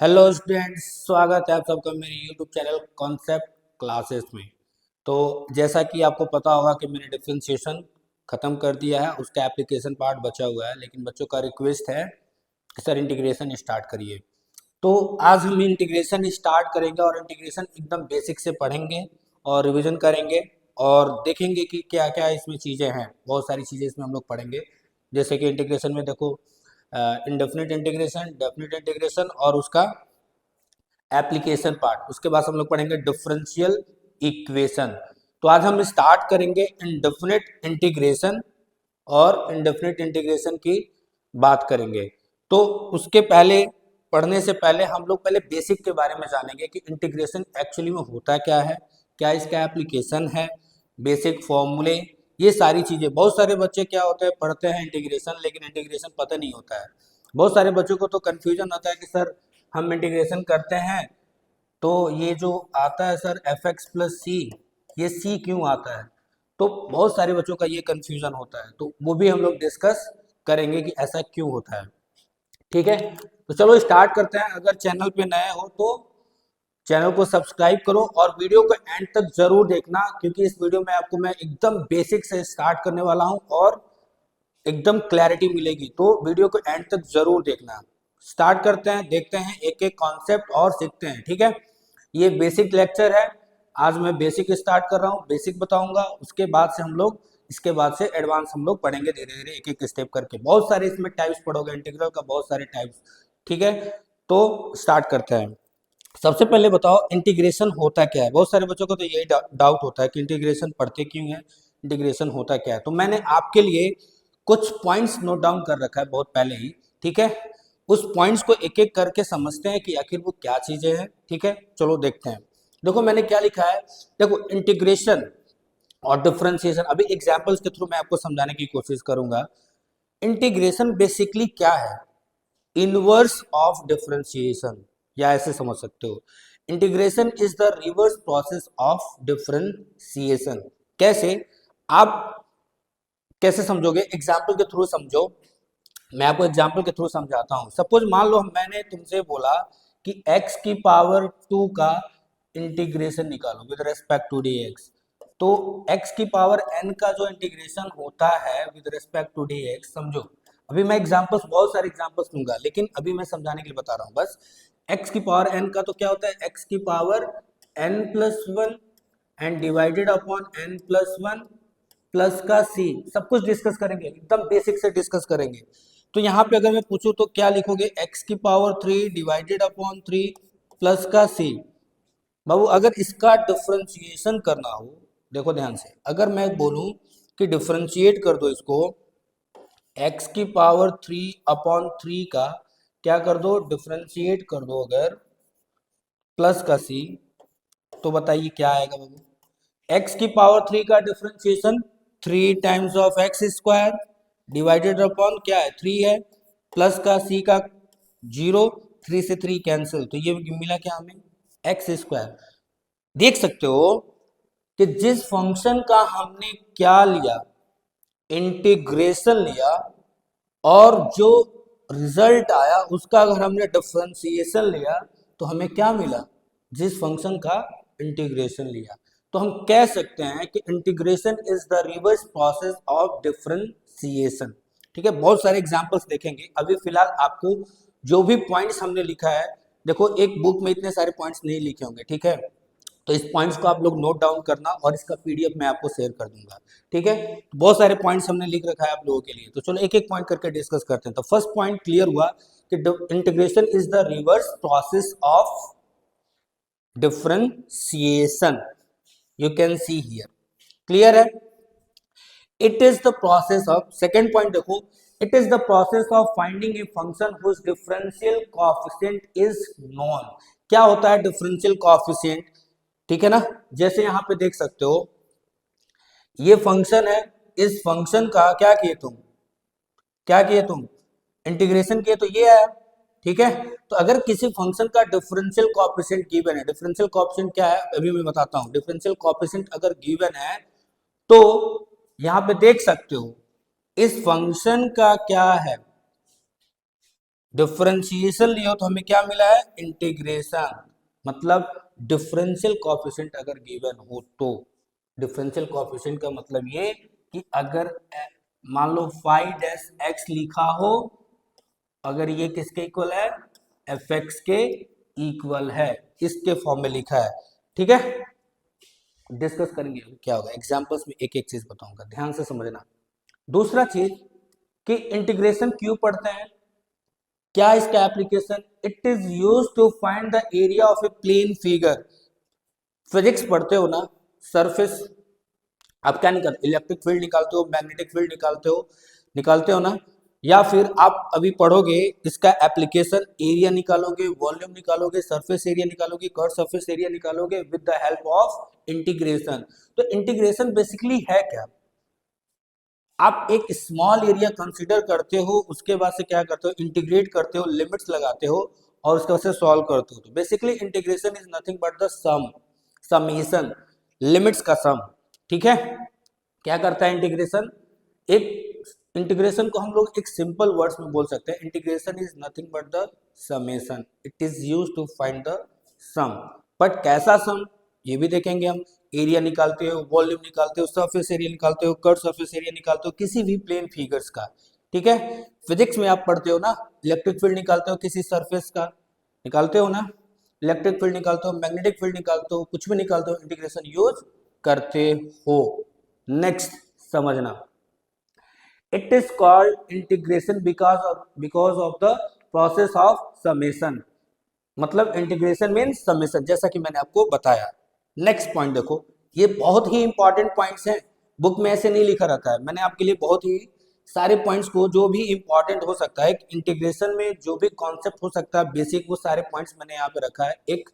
Hello students, स्वागत है आप सबका मेरे यूट्यूब चैनल कॉन्सेप्ट क्लासेस में। तो जैसा कि आपको पता होगा कि मैंने डिफरेंशिएशन ख़त्म कर दिया है, उसका एप्लीकेशन पार्ट बचा हुआ है, लेकिन बच्चों का रिक्वेस्ट है कि सर इंटीग्रेशन स्टार्ट करिए। तो आज हम इंटीग्रेशन स्टार्ट करेंगे और इंटीग्रेशन एकदम बेसिक से पढ़ेंगे और रिविजन करेंगे और देखेंगे कि क्या क्या इसमें चीज़ें हैं। बहुत सारी चीज़ें इसमें हम लोग पढ़ेंगे, जैसे कि इंटीग्रेशन में देखो इंडेफिनिट इंटीग्रेशन, डेफिनिट इंटीग्रेशन और उसका एप्लीकेशन पार्ट। उसके बाद हम लोग पढ़ेंगे डिफरेंशियल इक्वेशन। तो आज हम स्टार्ट करेंगे इंडेफिनिट इंटीग्रेशन और इंडेफिनिट इंटीग्रेशन की बात करेंगे। तो उसके पहले पढ़ने से पहले हम लोग पहले बेसिक के बारे में जानेंगे कि इंटीग्रेशन एक्चुअली में होता क्या है, क्या इसका एप्लीकेशन है, बेसिक फॉर्मूले, ये सारी चीज़ें। बहुत सारे बच्चे क्या होते हैं, पढ़ते हैं इंटीग्रेशन लेकिन इंटीग्रेशन पता नहीं होता है। बहुत सारे बच्चों को तो कन्फ्यूजन होता है कि सर हम इंटीग्रेशन करते हैं तो ये जो आता है सर एफ एक्स प्लस सी, ये सी क्यों आता है। तो बहुत सारे बच्चों का ये कन्फ्यूजन होता है, तो वो भी हम लोग डिस्कस करेंगे कि ऐसा क्यों होता है। ठीक है, तो चलो स्टार्ट करते हैं। अगर चैनल पे नए हो तो चैनल को सब्सक्राइब करो और वीडियो को एंड तक जरूर देखना, क्योंकि इस वीडियो में आपको मैं एकदम बेसिक से स्टार्ट करने वाला हूं और एकदम क्लैरिटी मिलेगी। तो वीडियो को एंड तक जरूर देखना। स्टार्ट करते हैं, देखते हैं एक एक कॉन्सेप्ट और सीखते हैं। ठीक है, ये बेसिक लेक्चर है। आज मैं बेसिक स्टार्ट कर रहा हूँ, बेसिक बताऊंगा, उसके बाद से हम लोग इसके बाद से एडवांस हम लोग पढ़ेंगे धीरे धीरे एक एक स्टेप करके। बहुत सारे इसमें टाइप्स पढ़ोगे इंटीग्रल का, बहुत सारे टाइप्स। ठीक है, तो स्टार्ट करते हैं। सबसे पहले बताओ इंटीग्रेशन होता क्या है। बहुत सारे बच्चों को तो यही डाउट होता है कि इंटीग्रेशन पढ़ते क्यों है, इंटीग्रेशन होता क्या है। तो मैंने आपके लिए कुछ पॉइंट्स नोट डाउन कर रखा है बहुत पहले ही। ठीक है, उस पॉइंट्स को एक एक करके समझते हैं कि आखिर वो क्या चीजें हैं। ठीक है, चलो देखते हैं। देखो मैंने क्या लिखा है, देखो इंटीग्रेशन और डिफरेंशिएशन, अभी एग्जांपल्स के थ्रू मैं आपको समझाने की कोशिश करूंगा। इंटीग्रेशन बेसिकली क्या है, इनवर्स ऑफ डिफरेंशिएशन, या ऐसे समझ सकते हो। Integration is the reverse process of differentiation. कैसे, आप कैसे समझोगे, एग्जाम्पल के थ्रू समझो। मैं आपको एग्जाम्पल के थ्रू समझाता हूं। सपोज मान लो मैंने तुमसे बोला कि x की पावर 2 का इंटीग्रेशन निकालो विद रेस्पेक्ट टू dx। तो x की पावर n का जो इंटीग्रेशन होता है विद रेस्पेक्ट टू dx, समझो। अभी मैं एग्जांपल्स, बहुत सारे एग्जांपल्स दूंगा, लेकिन अभी मैं समझाने के लिए बता रहा हूं बस। x की पावर n का तो क्या होता है, x की power n plus one and divided upon n plus one plus का c। सब कुछ डिस्कस करेंगे, एकदम बेसिक से डिस्कस करेंगे। तो यहाँ पे अगर मैं पूछूं तो क्या लिखोगे, x की पावर 3 डिवाइडेड अपॉन 3 प्लस का c। बाबू अगर इसका डिफरेंशिएशन करना हो, देखो ध्यान से, अगर मैं बोलूं कि डिफरेंशिएट कर दो इसको, x की पावर 3 अपॉन 3 का क्या कर दो, डिफरेंशिएट कर दो अगर प्लस का c, तो बताइए क्या आएगा बाबू। x की पावर 3 का differentiation 3 times of x square divided upon क्या है, 3 है, प्लस का c का 0, 3 से 3 कैंसिल, तो ये मिला क्या हमें, एक्स स्क्वायर। देख सकते हो कि जिस फंक्शन का हमने क्या लिया, इंटीग्रेशन लिया, और जो रिजल्ट आया उसका अगर हमने डिफरेंशिएशन लिया तो हमें क्या मिला, जिस फंक्शन का इंटीग्रेशन लिया। तो हम कह सकते हैं कि integration is the reverse process of differentiation. ठीक है, बहुत सारे एग्जांपल्स देखेंगे। अभी फिलहाल आपको जो भी पॉइंट्स हमने लिखा है, देखो एक बुक में इतने सारे पॉइंट्स नहीं लिखे होंगे। ठीक है, तो इस पॉइंट्स को आप लोग नोट डाउन करना और इसका पीडीएफ मैं आपको शेयर कर दूंगा। ठीक है, तो बहुत सारे पॉइंट्स हमने लिख रखा है आप लोगों के लिए, तो चलो एक एक पॉइंट करके डिस्कस करते हैं। तो फर्स्ट पॉइंट क्लियर हुआ कि integration is the reverse process of differentiation, you can see here. Clear है, it is the process of, second point देखो, it is the process of finding a function whose differential coefficient is known. क्या होता है differential coefficient, ठीक है ना। जैसे यहां पे देख सकते हो ये फंक्शन है, इस फंक्शन का क्या किए तुम, क्या किए तुम, इंटीग्रेशन किए, तो ये है। ठीक है, तो अगर किसी फंक्शन का डिफरेंशियल कोएफिशिएंट गिवन है, डिफरेंशियल कोएफिशिएंट क्या है अभी मैं बताता हूं। डिफरेंशियल कोएफिशिएंट अगर गिवन है तो यहां पे देख सकते हो इस फंक्शन का क्या है, डिफरेंशिएशन लियो तो हमें क्या मिला है, इंटीग्रेशन। मतलब डिफरेंशियल कोएफिशिएंट अगर गिवन हो तो, डिफरेंशियल कोएफिशिएंट का मतलब ये कि अगर मान लो फाइव डैश एक्स लिखा हो, अगर ये किसके इक्वल है, एफ एक्स के इक्वल है, इसके फॉर्म में लिखा है। ठीक है, डिस्कस करेंगे क्या होगा, एग्जांपल्स में एक एक चीज बताऊंगा, ध्यान से समझना। दूसरा चीज कि इंटीग्रेशन क्यों पढ़ते हैं, क्या इसका application, it is use to find the area of a plane figure. Physics पढ़ते हो ना, सरफेस, आप क्या निकालते, इलेक्ट्रिक फील्ड निकालते हो, मैग्नेटिक फील्ड निकालते हो ना, या फिर आप अभी पढ़ोगे इसका एप्लीकेशन, एरिया निकालोगे, वॉल्यूम निकालोगे, सरफेस एरिया निकालोगे, कर्व सरफेस एरिया निकालोगे with the help of integration. तो इंटीग्रेशन बेसिकली है क्या, आप एक स्मॉल एरिया कंसीडर करते हो, उसके बाद से क्या करते हो, इंटीग्रेट करते हो, लिमिट्स लगाते हो और उसके बाद से सॉल्व करते हो। तो basically integration is nothing but the summation, limits का सम। ठीक है, क्या करता है इंटीग्रेशन, एक इंटीग्रेशन को हम लोग एक सिंपल वर्ड्स में बोल सकते हैं, integration is nothing but the summation, it is use to find the sum. But कैसा सम, ये भी देखेंगे हम। एरिया निकालते हो, वॉल्यूम निकालते हो, सरफेस एरिया निकालते हो, कर्व सरफेस एरिया निकालते हो किसी भी प्लेन फिगर्स का। ठीक है, फिजिक्स में आप पढ़ते हो ना, इलेक्ट्रिक फील्ड निकालते हो किसी सरफेस का, निकालते हो ना, इलेक्ट्रिक फील्ड निकालते हो, मैग्नेटिक फील्ड निकालते हो, कुछ भी निकालते हो, इंटीग्रेशन यूज करते हो। नेक्स्ट समझना, it is called integration because of the process of summation. मतलब इंटीग्रेशन मीन्स समेशन, जैसा कि मैंने आपको बताया। नेक्स्ट पॉइंट देखो, ये बहुत ही इंपॉर्टेंट पॉइंट्स हैं, बुक में ऐसे नहीं लिखा रहता है, मैंने आपके लिए बहुत ही सारे पॉइंट्स को, जो भी इंपॉर्टेंट हो सकता है इंटीग्रेशन में, जो भी कॉन्सेप्ट हो सकता है बेसिक, वो सारे पॉइंट्स मैंने यहाँ पे रखा है एक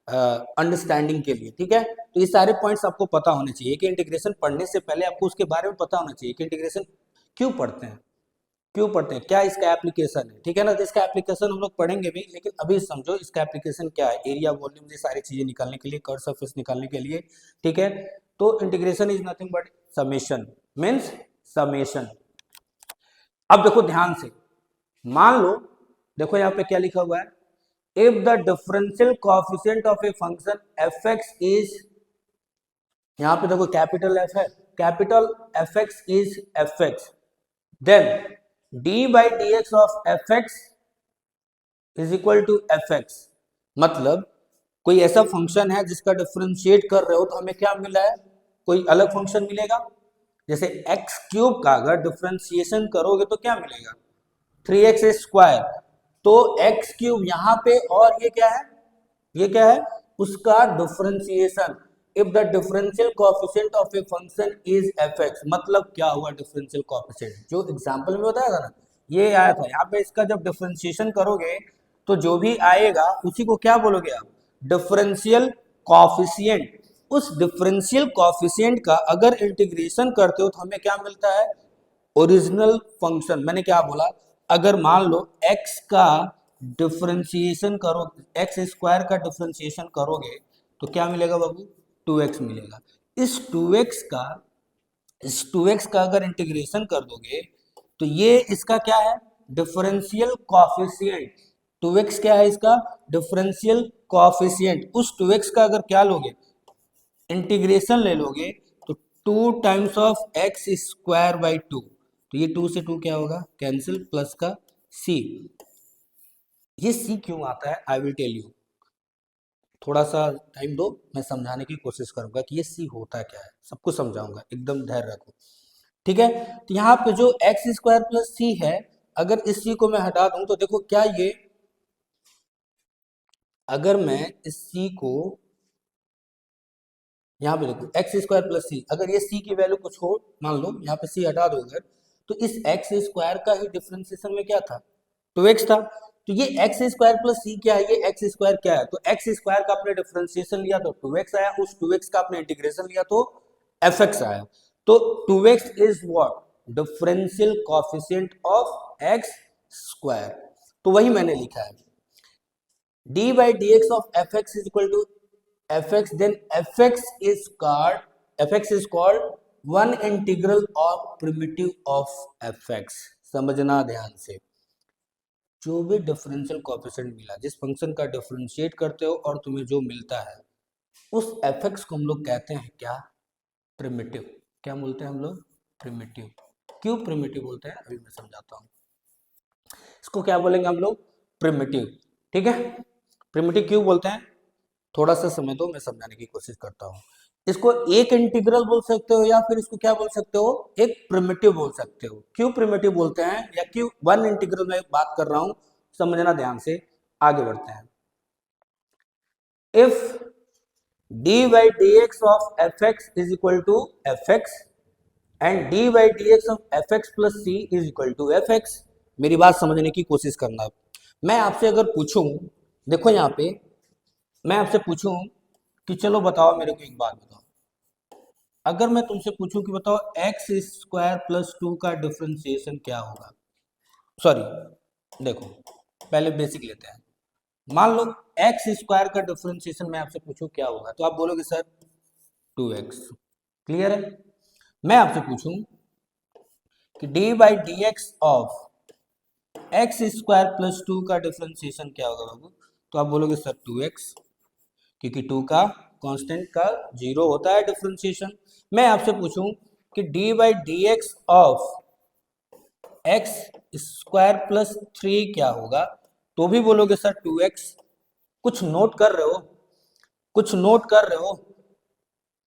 अंडरस्टैंडिंग के लिए। ठीक है, तो ये सारे पॉइंट्स आपको पता होने चाहिए कि इंटीग्रेशन पढ़ने से पहले आपको उसके बारे में पता होना चाहिए कि इंटीग्रेशन क्यों पढ़ते हैं, क्यों पढ़ते हैं, क्या इसका एप्लीकेशन है। ठीक है ना, तो इसका एप्लीकेशन हम लोग पढ़ेंगे भी, लेकिन अभी समझो इसका एप्लीकेशन क्या है, एरिया, वॉल्यूम, ये सारी चीजें निकालने के लिए, कर्व सरफेस निकालने के लिए। ठीक है, तो integration is nothing but summation, means summation. अब देखो ध्यान से, मान लो, देखो यहाँ पे क्या लिखा हुआ है, if the differential coefficient of a function f x is, यहाँ पे देखो कैपिटल एफ है, capital f x is f x, then d by dx of fx is equal to F x. मतलब कोई ऐसा फंक्शन है जिसका डिफरेंशिएट कर रहे हो तो हमें क्या मिला है, कोई अलग फंक्शन मिलेगा। जैसे एक्स क्यूब का अगर डिफरेंशिएशन करोगे तो क्या मिलेगा, 3x स्क्वायर। तो एक्स क्यूब यहाँ पे, और ये क्या है, ये क्या है, उसका differentiation. If the differential coefficient of a function is f x, मतलब क्या हुआ डिफरेंशियल कोएफिशिएंट, जो एग्जांपल में बताया था ना, ये आया था यहाँ पे, इसका जब डिफरेंशिएशन करोगे तो जो भी आएगा उसी को क्या बोलोगे आप, डिफरेंशियल कोएफिशिएंट। उस डिफरेंशियल कोएफिशिएंट का अगर इंटीग्रेशन करते हो तो हमें क्या मिलता है, ओरिजिनल फंक्शन। मैंने क्या बोला, अगर मान लो x का डिफरेंशिएशन करो, एक्स स्क्वायर का डिफरेंशिएशन करोगे तो क्या मिलेगा बाबू, 2x मिलेगा। इस 2x का अगर इंटीग्रेशन कर दोगे तो ये इसका क्या है, डिफरेंशियल कोएफिशिएंट। 2x क्या है इसका, डिफरेंशियल कोएफिशिएंट। उस 2x का अगर क्या लोगे, इंटीग्रेशन ले लोगे तो 2 times of x square by 2, तो ये 2 से 2 क्या होगा, कैंसिल, प्लस का c। ये c क्यों आता है, आई विल टेल यू, थोड़ा सा टाइम दो, मैं समझाने की कोशिश करूंगा कि ये c होता क्या है, सब कुछ समझाऊंगा, एकदम धैर्य रखो। ठीक है, तो यहाँ पे जो एक्स स्क्वायर प्लस सी है, अगर इस c को मैं हटा दूं तो देखो क्या ये, अगर मैं इस c को यहाँ पे देखो एक्स स्क्वायर प्लस सी, अगर ये सी की वैल्यू कुछ हो, मान लो यहाँ पे सी हटा दो अगर, तो इस एक्स स्क्वायर का ही डिफरेंशिएशन में क्या था, 2x था। तो ये एक्स स्क्वायर प्लस सी क्या है, ये एक्स स्क्वायर क्या है, तो एक्स स्क्वायर का आपने डिफरेंशिएशन लिया तो 2x आया, उस 2x का आपने इंटीग्रेशन लिया तो fx आया। तो 2x is what, differential coefficient of x square. तो वही मैंने लिखा है, d by dx of fx is equal to fx, then fx is called one integral or primitive of fx। समझना ध्यान से, जो भी डिफरेंशियल कोएफिशिएंट मिला, जिस फंक्शन का डिफरेंशिएट करते हो और तुम्हें जो मिलता है, उस एफ को हम लोग कहते हैं क्या? प्रिमिटिव। क्या बोलते हैं हम लोग? प्रिमिटिव। क्यों प्रिमिटिव बोलते हैं अभी मैं समझाता हूँ। इसको क्या बोलेंगे हम लोग? प्रिमिटिव। ठीक है, प्रिमिटिव क्यों बोलते हैं? थोड़ा सा समय दो, मैं समझाने की कोशिश करता हूँ। इसको एक इंटीग्रल बोल सकते हो या फिर इसको क्या बोल सकते हो? एक प्रिमिटिव बोल सकते हो। क्यों प्रिमिटिव बोलते हैं या क्यों वन इंटीग्रल में बात कर रहा हूं, समझना ध्यान से। आगे बढ़ते हैं। If dy dx of fx is equal to fx and dy dx of fx plus c is equal to fx, मेरी बात समझने की कोशिश करना। मैं आपसे अगर पूछूं, देखो यहाँ पे मैं आपसे पूछूं कि चलो बताओ मेरे को एक बात बताओ, अगर मैं तुमसे पूछूं कि बताओ एक्स स्क्वायर प्लस टू का डिफरेंशिएशन क्या होगा? सॉरी, देखो पहले बेसिक लेते हैं। मान लो एक्स स्क्वायर का डिफरेंशिएशन मैं आपसे पूछूं क्या होगा, तो आप बोलोगे सर 2x। क्लियर है? मैं आपसे पूछूं कि D by D x of x square plus two का डिफरेंशिएशन क्या होगा बाबू, तो आप बोलोगे सर 2x, क्योंकि टू का कांस्टेंट का जीरो होता है डिफरेंशिएशन। मैं आपसे पूछूं कि D by D x of x square plus three क्या होगा, तो भी बोलोगे सर 2x। कुछ नोट कर रहे हो? कुछ नोट कर रहे हो?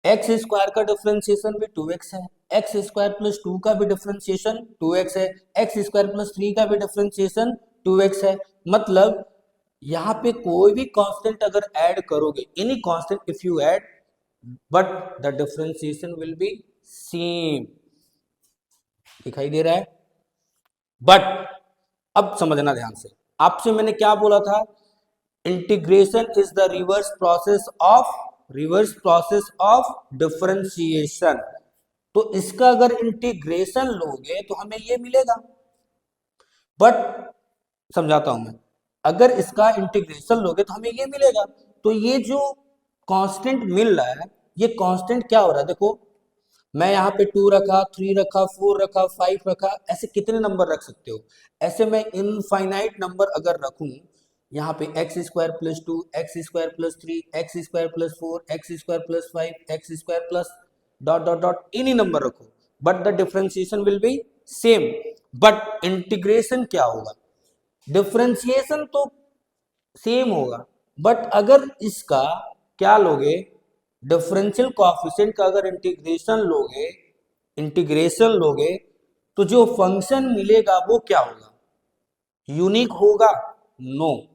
एक्स स्क्वायर का डिफरेंशिएशन भी 2x है, एक्स स्क्वायर प्लस टू का भी डिफरेंशिएशन 2x है, एक्स स्क्वायर प्लस थ्री का भी डिफरेंशिएशन 2x है। मतलब यहाँ पे कोई भी कांस्टेंट अगर ऐड करोगे, any constant if you add, but the differentiation will be same. दिखाई दे रहा है? बट अब समझना ध्यान से, आपसे मैंने क्या बोला था? Integration is the reverse process of differentiation. तो इसका अगर इंटीग्रेशन लोगे तो हमें ये मिलेगा। बट समझाता हूं मैं, अगर इसका इंटीग्रेशन लोगे तो हमें ये मिलेगा। तो ये जो कांस्टेंट मिल रहा है, ये कांस्टेंट क्या हो रहा है? देखो मैं यहाँ पे 2 रखा, 3 रखा, 4 रखा, 5 रखा, ऐसे कितने नंबर रख सकते हो? ऐसे मैं इनफाइनाइट नंबर अगर रखूं, यहाँ पे x square plus two, x square plus three, x square plus four, x square plus five, x square plus dot dot dot, इन्हीं नंबर रखो, but the differentiation will be same. But integration क्या होगा? Differentiation तो same होगा, but अगर इसका क्या लोगे? डिफरेंशियल कोएफिशिएंट का अगर इंटीग्रेशन लोगे तो जो फंक्शन मिलेगा वो क्या होगा? यूनिक होगा? नो,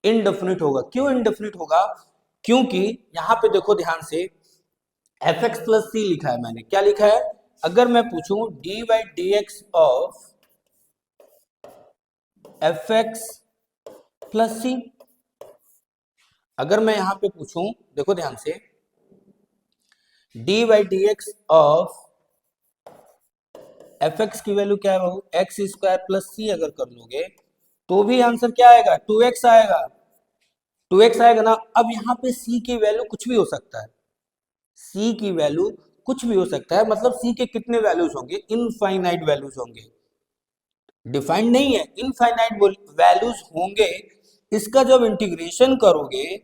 इनडेफिनिट होगा। क्यों इनडेफिनिट होगा? क्योंकि यहां पे देखो ध्यान से, एफ एक्स प्लस सी लिखा है मैंने। क्या लिखा है? अगर मैं पूछूं D by D x of F X plus C, अगर मैं यहां पे पूछूं, देखो ध्यान से, D by D x of F X की वैल्यू क्या है बाबू? एक्स स्क्वायर प्लस सी अगर कर लोगे तो भी आंसर क्या आएगा? 2x आएगा। 2x आएगा ना। अब यहाँ पे c की वैल्यू कुछ भी हो सकता है, c की वैल्यू कुछ भी हो सकता है, मतलब c के कितने वैल्यूज होंगे? इनफाइनाइट वैल्यूज होंगे। डिफाइंड नहीं है, इनफाइनाइट वैल्यूज होंगे। इसका जब इंटीग्रेशन करोगे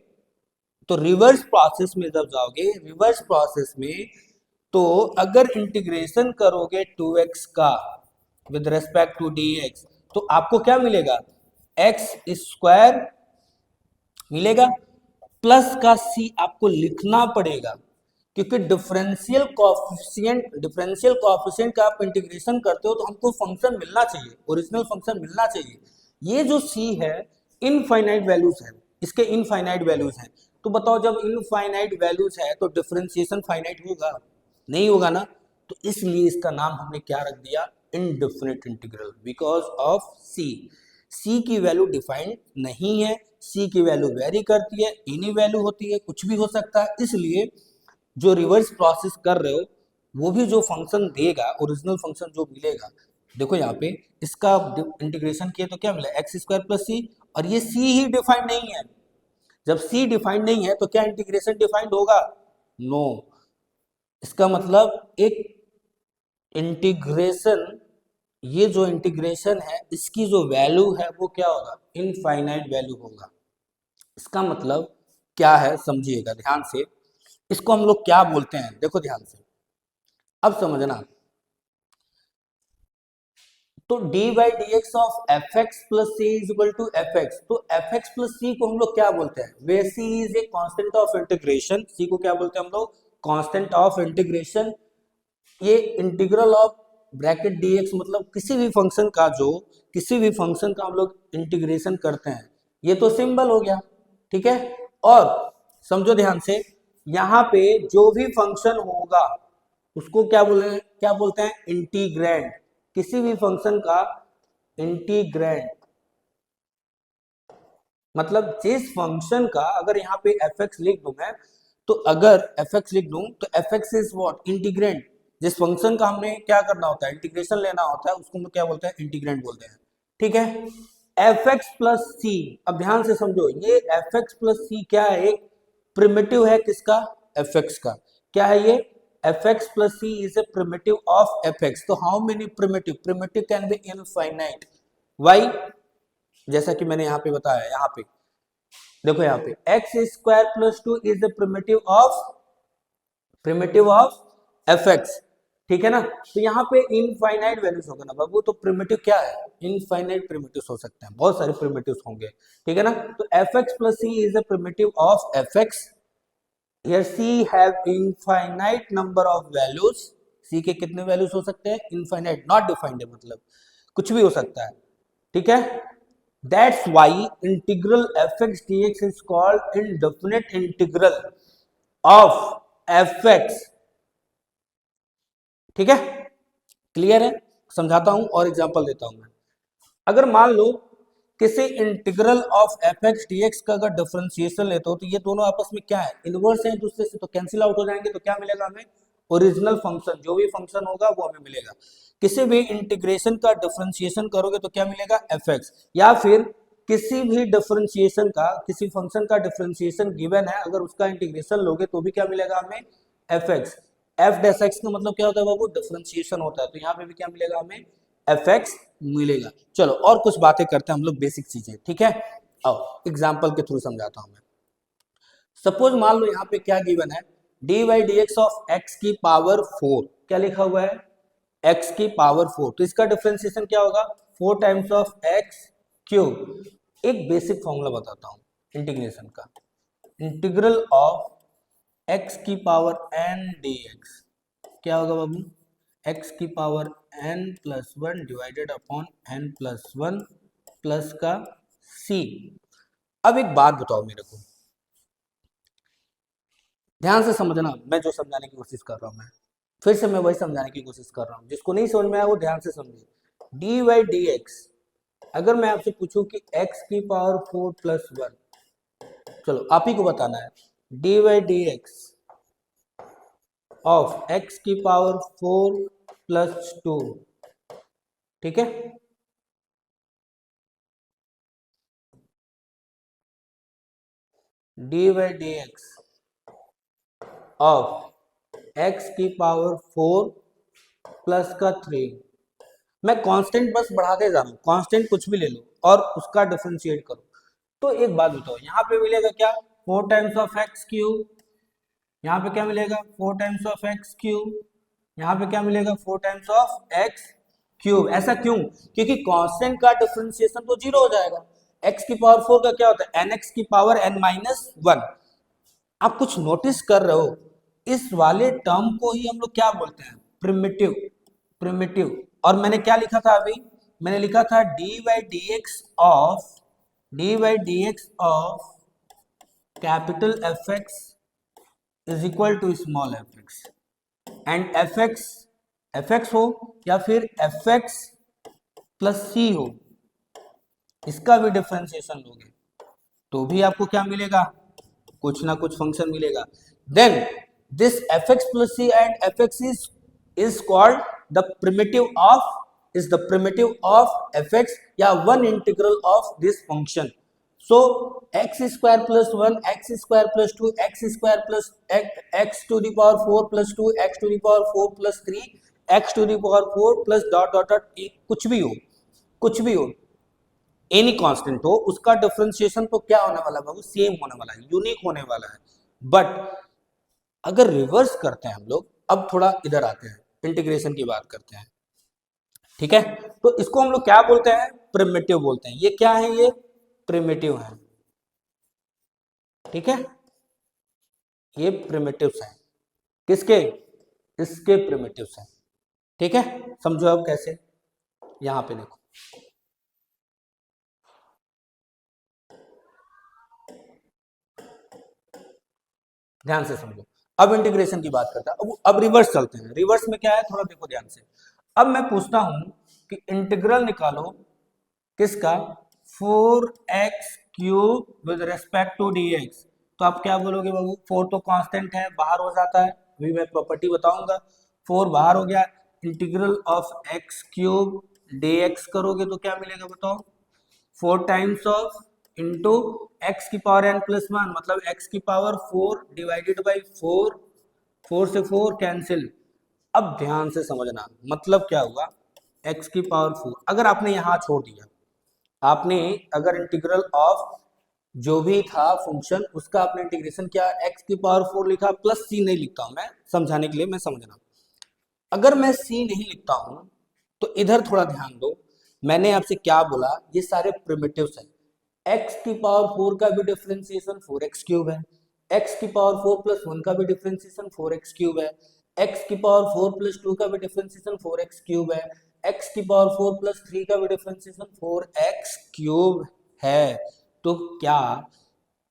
तो रिवर्स प्रोसेस में जब जाओगे, रिवर्स प्रोसेस में, तो अगर इंटीग्रेशन करोगे 2x का विद रेस्पेक्ट टू dx, तो आपको क्या मिलेगा? एक्स स्क्वायर मिलेगा, प्लस का c आपको लिखना पड़ेगा, क्योंकि डिफरेंशियल कोएफिशिएंट का आप इंटीग्रेशन करते हो तो हमको फंक्शन मिलना चाहिए, ओरिजिनल फंक्शन मिलना चाहिए। ये जो c है इनफाइनाइट वैल्यूज है, इसके इनफाइनाइट वैल्यूज हैं। तो बताओ जब इनफाइनाइट वैल्यूज है तो डिफरेंशिएशन फाइनाइट होगा? नहीं होगा ना। तो इसलिए इसका नाम हमने क्या रख दिया? इनडेफिनिट इंटीग्रल, बिकॉज ऑफ सी की वैल्यू डिफाइंड नहीं है, सी की वैल्यू वेरी करती है, एनी वैल्यू होती है, कुछ भी हो सकता है। इसलिए जो रिवर्स प्रोसेस कर रहे हो वो भी जो फंक्शन देगा, ओरिजिनल फंक्शन जो मिलेगा, देखो यहाँ पे इसका इंटीग्रेशन किया तो क्या मिला? एक्स स्क्वायर प्लस सी, और ये सी ही डिफाइंड नहीं है। जब सी डिफाइंड नहीं है तो क्या इंटीग्रेशन डिफाइंड होगा? नो। इसका मतलब एक इंटीग्रेशन ये जो इंटीग्रेशन है इसकी जो वैल्यू है वो क्या होगा, इनफाइनाइट वैल्यू होगा। इसका मतलब क्या है समझिएगा ध्यान से, इसको हम लोग क्या बोलते हैं, देखो ध्यान से अब समझना। तो D by D x of F X plus C is equal to F X, तो एफ एक्स प्लस सी को हम लोग क्या बोलते हैं, we C is a constant of integration, C को क्या बोलते हैं हम लोग, कांस्टेंट ऑफ इंटीग्रेशन। ये integral of bracket D X मतलब किसी भी फंक्शन का, जो किसी भी फंक्शन का हम लोग इंटीग्रेशन करते हैं, ये तो सिंबल हो गया, ठीक है। और समझो ध्यान से, यहाँ पे जो भी फंक्शन होगा उसको क्या बोलते हैं, इंटीग्रैंड। किसी भी फंक्शन का इंटीग्रैंड मतलब जिस फंक्शन का, अगर यहाँ पे एफ एक्स लिख दूं मैं, तो अगर एफ एक्स लिख दूं तो F x is what, integrand. जिस फंक्शन का हमने क्या करना होता है, इंटीग्रेशन लेना होता है, उसको हम क्या बोलते हैं, इंटीग्रैंड बोलते हैं, ठीक है। एफ एक्स प्लस सी, अब ध्यान से समझो, ये एफ एक्स प्लस सी क्या है, एक प्रिमिटिव है किसका, एफ एक्स का। क्या है ये, F X plus C is a primitive of F X. तो how many primitive, primitive can be infinite. Why, जैसा कि मैंने यहाँ पे बताया, यहाँ पे देखो, यहाँ पे x square plus two is the primitive of F x, ठीक है ना। तो यहाँ पे इनफाइनाइट वैल्यूज होगा ना बाबू, तो प्रिमिटिव क्या है, इनफाइनाइट प्रिमिटिव हो सकते हैं, बहुत सारे प्रिमिटिव होंगे, ठीक है ना। तो F X plus C is the primitive of F X. Here C have infinite number of values, C के कितने वैल्यूज हो सकते हैं, इनफाइनाइट, नॉट डिफाइंड, मतलब कुछ भी हो सकता है, ठीक है। That's why integral fx dx is called indefinite integral of fx, ठीक है, क्लियर है। समझाता हूं और एग्जांपल देता हूं मैं। अगर मान लो किसी integral of F x D x का अगर डिफरेंशिएशन लेते हो, तो ये दोनों आपस में क्या है, इनवर्स है एक दूसरे से, तो कैंसिल आउट हो जाएंगे, तो क्या मिलेगा हमें, ओरिजिनल फंक्शन, जो भी फंक्शन होगा वो हमें मिलेगा। किसी भी इंटीग्रेशन का डिफरेंशिएशन करोगे तो क्या मिलेगा, एफ एक्स। या फिर किसी भी डिफरेंशिएशन का, किसी फंक्शन का डिफरेंशिएशन गिवन है, अगर उसका इंटीग्रेशन लोगे तो भी क्या मिलेगा हमें, F x. F dash x का मतलब क्या होता है बाबू, डिफरेंशिएशन होता है, तो यहाँ पे भी क्या मिलेगा हमें, एफ एक्स मिलेगा। चलो और कुछ बातें करते हैं हम लोग, बेसिक चीजें, ठीक है। आओ एग्जाम्पल के थ्रू समझाता हूं मैं। सपोज मान लो यहाँ पे क्या गिवन है, d y d x of x की पावर 4, क्या लिखा हुआ है, एक्स की पावर 4, तो इसका डिफरेंशिएशन क्या होगा, 4 टाइम्स ऑफ एक्स क्यूब। एक बेसिक फॉर्मूला बताता हूं इंटीग्रेशन का, इंटीग्रल ऑफ एक्स की पावर एन डी एक्स क्या होगा बाबू, एक्स की power n plus 1 divided upon n plus 1 plus का c। अब एक बात बताओ मेरे को, ध्यान से समझना, मैं जो समझाने की कोशिश कर रहा हूं, मैं फिर से मैं वही समझाने की कोशिश कर रहा हूं, जिसको नहीं समझ में आया वो ध्यान से समझिए। डी वाई डी एक्स, अगर मैं आपसे पूछूं कि x की पावर 4 प्लस 1, चलो आप ही को बताना है, d y d x of x की पावर 4 प्लस 2, ठीक है। D y d x of x की पावर 4 प्लस का 3, मैं कांस्टेंट बस बढ़ाते जा रहा हूं, कांस्टेंट कुछ भी ले लो और उसका डिफरेंशिएट करो। तो एक बात बताओ, यहाँ पे मिलेगा क्या, 4 टाइम्स ऑफ एक्स क्यूब, यहाँ पे क्या मिलेगा 4 टाइम्स ऑफ एक्स क्यूब, यहाँ पे क्या मिलेगा 4 टाइम्स ऑफ एक्स क्यूब। ऐसा क्यों, क्योंकि कांस्टेंट का डिफरेंशिएशन तो 0 हो जाएगा। x की पावर 4 का क्या होता है, nx की पावर n माइनस 1। आप कुछ नोटिस कर रहे हो, इस वाले टर्म को ही हम लोग क्या बोलते हैं, प्रिमिटिव, प्रिमिटिव। और मैंने क्या लिखा था अभी, मैंने लिखा था d y d x of capital f x is equal to small f x, and F x हो या फिर एफ एक्स प्लस सी हो, इसका भी डिफरेंशिएशन लोगे तो भी आपको क्या मिलेगा, कुछ ना कुछ फंक्शन मिलेगा। Then this F X plus C and F x is called the primitive of F X या one integral of this function. So X square plus 1, X square plus 2, X square plus X to the power 4 plus 2, X to the power 4 plus 3, X to the power 4 plus dot dot dot कुछ भी हो, कुछ भी हो, any constant हो, उसका differentiation तो क्या होने वाला है बाबू, सेम होने वाला है, यूनिक होने वाला है। बट अगर रिवर्स करते हैं हम लोग, अब थोड़ा इधर आते हैं, इंटीग्रेशन की बात करते हैं, ठीक है। तो इसको हम लोग क्या बोलते हैं, प्रिमिटिव बोलते हैं। ये क्या है, ये प्रिमिटिव है, ठीक है, ये प्रिमिटिव्स हैं, किसके, इसके प्रिमिटिव्स हैं, ठीक है। समझो अब कैसे, यहां पे देखो, ध्यान से समझो। अब इंटीग्रेशन की बात करता है, अब रिवर्स चलते हैं। रिवर्स में क्या है, थोड़ा देखो ध्यान से। अब मैं पूछता हूं कि इंटीग्रल निकालो किसका, 4x cube with respect to dx। तो आप क्या बोलोगे बाबू, 4 तो कांस्टेंट है, बाहर हो जाता है, अभी मैं प्रॉपर्टी बताऊंगा। 4 बाहर हो गया, integral of x cube dx करोगे तो क्या मिलेगा बताओ, 4 टाइम्स ऑफ इंटू एक्स की पावर n प्लस वन, मतलब x की पावर 4 डिवाइडेड बाई 4, 4 से 4 कैंसिल। अब ध्यान से समझना, मतलब क्या हुआ, x की पावर 4 अगर आपने यहां छोड़ दिया, आपने अगर इंटीग्रल ऑफ जो भी था फंक्शन उसका आपने इंटीग्रेशन किया, x की पावर 4 लिखा, प्लस c नहीं लिखता हूं मैं, समझाने के लिए मैं समझना। अगर मैं c नहीं लिखता हूं तो इधर थोड़ा ध्यान दो, मैंने आपसे क्या बोला, ये सारे प्रिमिटिव्स हैं। x की पावर 4 का भी डिफरेंशिएशन 4x क्यूब है, x की पावर 4 प्लस 1 का भी डिफरेंशिएशन 4x क्यूब है, x की पावर 4 प्लस 2 का भी डिफरेंशिएशन 4x क्यूब है, x की पावर 4 प्लस 3 का भी डिफरेंशिएशन 4x क्यूब है। तो क्या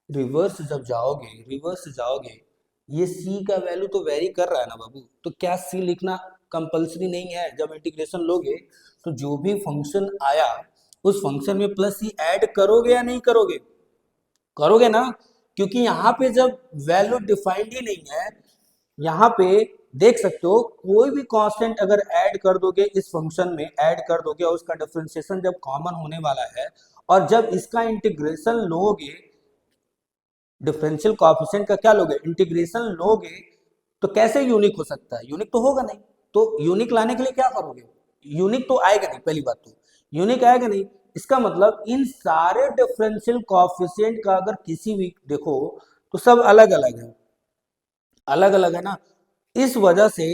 रिवर्स जब जाओगे, रिवर्स जाओगे, ये c का वैल्यू तो वेरी कर रहा है ना बाबू, तो क्या c लिखना कंपलसरी नहीं है। जब इंटीग्रेशन लोगे तो जो भी फंक्शन आया उस फंक्शन में प्लस c ऐड करोगे या नहीं करोगे, करोगे ना, क्योंकि यहाँ पे जब वैल्यू डिफाइंड ही नहीं है, यहाँ पे देख सकते हो कोई भी कांस्टेंट अगर ऐड कर दोगे इस फंक्शन में, ऐड कर दोगे और उसका डिफरेंशिएशन जब कॉमन होने वाला है, और जब इसका इंटीग्रेशन लोगे, डिफरेंशियल कोएफिशिएंट का क्या लोगे, इंटीग्रेशन लोगे, तो कैसे यूनिक हो सकता है, यूनिक तो होगा नहीं। तो यूनिक लाने के लिए क्या करोगे, यूनिक तो आएगा नहीं, पहली बात तो यूनिक आएगा नहीं। इसका मतलब इन सारे डिफरेंशियल कोएफिशिएंट का अगर किसी भी देखो तो सब अलग अलग है, अलग अलग है ना। इस वजह से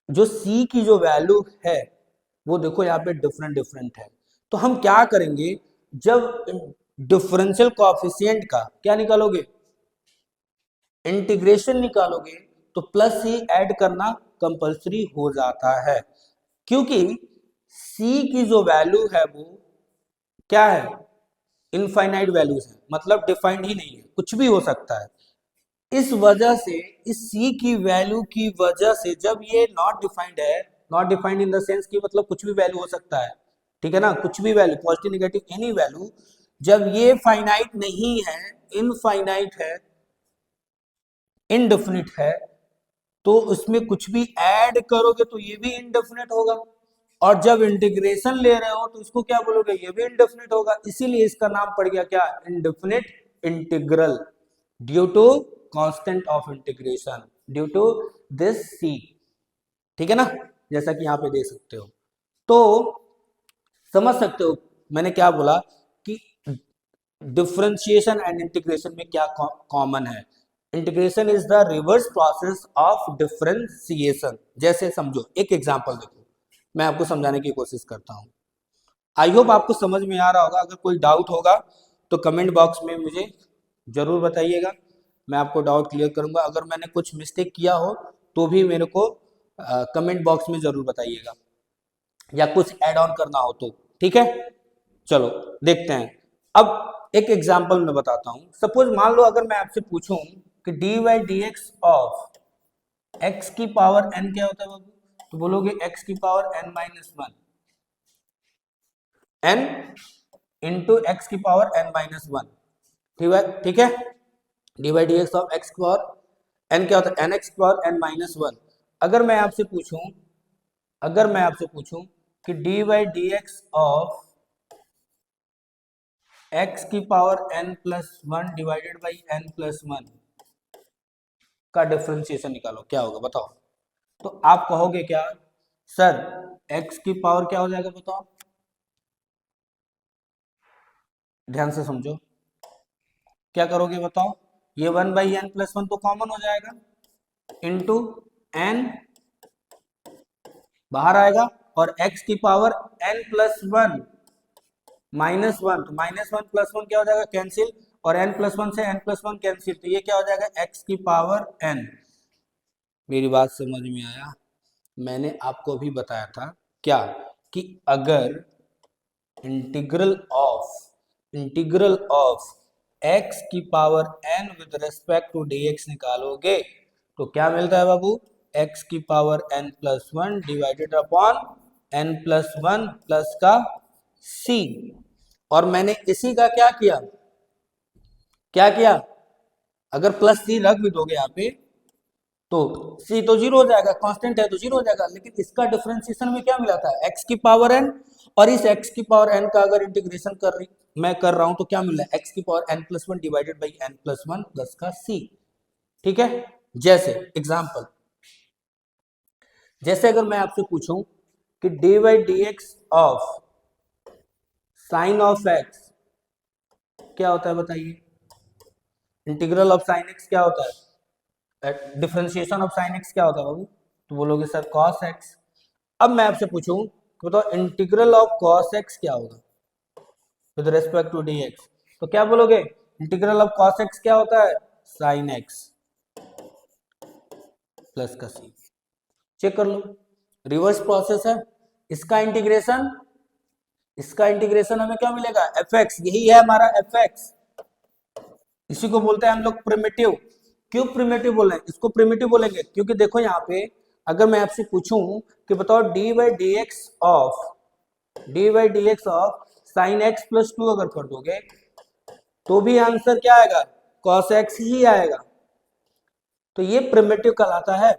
जो c की जो वैल्यू है वो देखो यहाँ पे डिफरेंट डिफरेंट है। तो हम क्या करेंगे, जब डिफरेंशियल कोएफिशिएंट का क्या निकालोगे, इंटीग्रेशन निकालोगे, तो प्लस c ऐड करना कंपलसरी हो जाता है, क्योंकि c की जो वैल्यू है वो क्या है, इनफाइनाइट वैल्यूज है, मतलब डिफाइंड ही नहीं है, कुछ भी हो सकता है। इस वजह से इस c की वैल्यू की वजह से जब ये नॉट डिफाइंड है, not defined in the sense कि मतलब कुछ भी वैल्यू हो सकता है, ठीक है ना, कुछ भी value, positive negative any value, जब ये फाइनाइट नहीं है, इनफाइनाइट है, इनडेफिनिट है, तो उसमें कुछ भी ऐड करोगे तो ये भी इनडेफिनिट होगा, और जब इंटीग्रेशन ले रहे हो तो इसको क्या बोलोगे, ये भी इनडेफिनिट होगा। इसीलिए इसका नाम पड़ गया क्या, indefinite integral, due to constant of integration, due to this c, ठीक है ना, जैसा कि यहाँ पे देख सकते हो। तो समझ सकते हो मैंने क्या बोला कि डिफरेंशिएशन एंड इंटीग्रेशन में क्या कॉमन है। Integration is the reverse process of differentiation. जैसे समझो, एक एग्जांपल देखो, मैं आपको समझाने की कोशिश करता हूँ। आई होप आपको समझ में आ रहा होगा। अगर कोई डाउट होगा तो कमेंट बॉक्स में मुझे जरूर बताइएगा, मैं आपको डाउट क्लियर करूंगा। अगर मैंने कुछ मिस्टेक किया हो तो भी मेरे को कमेंट बॉक्स में जरूर बताइएगा, या कुछ ऐड ऑन करना हो तो, ठीक है। चलो देखते हैं। अब एक एग्जांपल मैं बताता हूं। सपोज मान लो अगर मैं आपसे पूछूं कि d y d x of x की पावर n क्या होता है बाबू, तो बोलोगे x की power n minus one, n into x की पावर n माइनस वन, ठीक है। D y d x of x की पावर n क्या होता है, एन एक्स की पावर n माइनस वन। अगर मैं आपसे पूछूं, अगर मैं आपसे पूछूं कि d y d x of x की power n plus one divided by n plus one का डिफरेंशिएशन निकालो, क्या होगा बताओ। तो आप कहोगे क्या, सर x की पावर क्या हो जाएगा बताओ, ध्यान से समझो, क्या करोगे बताओ, ये 1/n+1 तो कॉमन हो जाएगा, इंटू n बाहर आएगा, और x की पावर n+1 -1, तो -1 + 1 क्या हो जाएगा, कैंसिल, और n+1 से n+1 कैंसिल, तो ये क्या हो जाएगा, x की पावर n। मेरी बात समझ में आया? मैंने आपको अभी बताया था क्या, कि अगर इंटीग्रल ऑफ x की power n with respect to dx निकालोगे तो क्या मिलता है बाबू, x की पावर n+1 divided upon n+1 plus का c। और मैंने इसी का क्या किया, अगर प्लस सी रख भी दोगे यहाँ पे तो c तो जीरो हो जाएगा, कांस्टेंट है तो जीरो हो जाएगा, लेकिन इसका डिफरेंशिएशन में क्या मिला था, x की पावर n, और इस x की पावर n का अगर इंटीग्रेशन मैं कर रहा हूं तो क्या मिला, x की पावर n+1 divided by n+1 plus का c। ठीक है, जैसे एग्जांपल, जैसे अगर मैं आपसे पूछूं कि D by D x of sine of x क्या होता है बताइए, इंटीग्रल ऑफ साइन एक्स क्या होता है, डिफरेंशिएशन ऑफ साइन एक्स क्या होता है बाबू, तो बोलोगे सर कॉस एक्स। अब मैं आपसे पूछूं कि बताओ इंटीग्रल ऑफ कॉस एक्स क्या होगा with respect to D x, तो क्या बोलोगे, इंटीग्रल ऑफ कॉस एक्स क्या होता है, साइन एक्स प्लस का सी। चेक कर लो, रिवर्स प्रोसेस है, इसका इंटीग्रेशन हमें क्या मिलेगा, एफ एक्स, यही है हमारा एफ एक्स, इसी को बोलते हैं हम लोग प्रिमिटिव। क्यों प्रिमिटिव बोल रहे हैं, इसको प्रिमिटिव बोलेंगे क्योंकि देखो यहाँ पे अगर मैं आपसे पूछूं कि बताओ D by D x of sine x plus 2 अगर कर दोगे तो भी आंसर क्या आएगा, कॉस एक्स ही आएगा, तो ये प्रिमिटिव कहलाता है।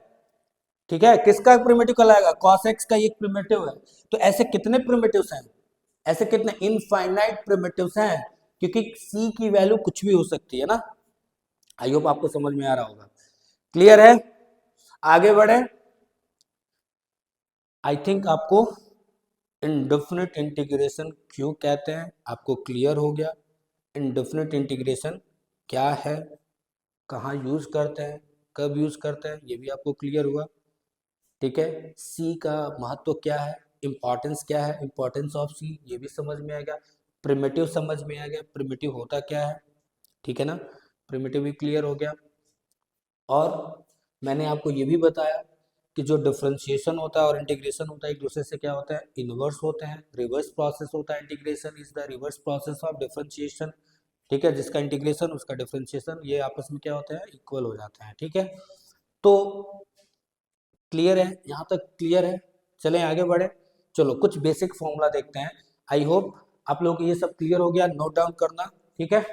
ठीक है, किसका प्रिमिटिव कहलाएगा, कॉस एक्स का ये प्रिमिटिव है। तो ऐसे कितने प्रिमिटिव्स हैं, ऐसे कितने इनफाइनाइट प्रिमिटिव्स हैं, क्योंकि c की वैल्यू कुछ भी हो सकती है ना। आई होप आपको समझ में आ रहा होगा, क्लियर है, आगे बढ़े। आई थिंक आपको इनडेफिनिट इंटीग्रेशन क्यों कहते हैं आपको क्लियर हो गया, इनडेफिनिट इंटीग्रेशन क्या है, कहाँ यूज करते हैं, कब यूज करते हैं, ये भी आपको क्लियर हुआ। ठीक है, सी का महत्व क्या है, इंपॉर्टेंस क्या है, इंपॉर्टेंस ऑफ सी ये भी समझ में आ गया, प्रिमिटिव समझ में आ गया, प्रिमिटिव होता क्या है, ठीक है ना, प्रिमिटिव भी क्लियर हो गया। और मैंने आपको ये भी बताया कि जो डिफरेंशिएशन होता है और इंटीग्रेशन होता है एक दूसरे से क्या होता है, इनवर्स होते हैं, रिवर्स प्रोसेस होता है, integration is the reverse process of differentiation. ठीक है, जिसका इंटीग्रेशन उसका डिफरेंशिएशन ये आपस में क्या होते हैं, इक्वल हो जाते हैं। ठीक है, तो क्लियर है, यहाँ तक क्लियर है, चलें आगे बढ़े। चलो कुछ बेसिक फॉर्मूला देखते हैं, आई होप आप लोगों को ये सब क्लियर हो गया, नोट डाउन करना। ठीक है,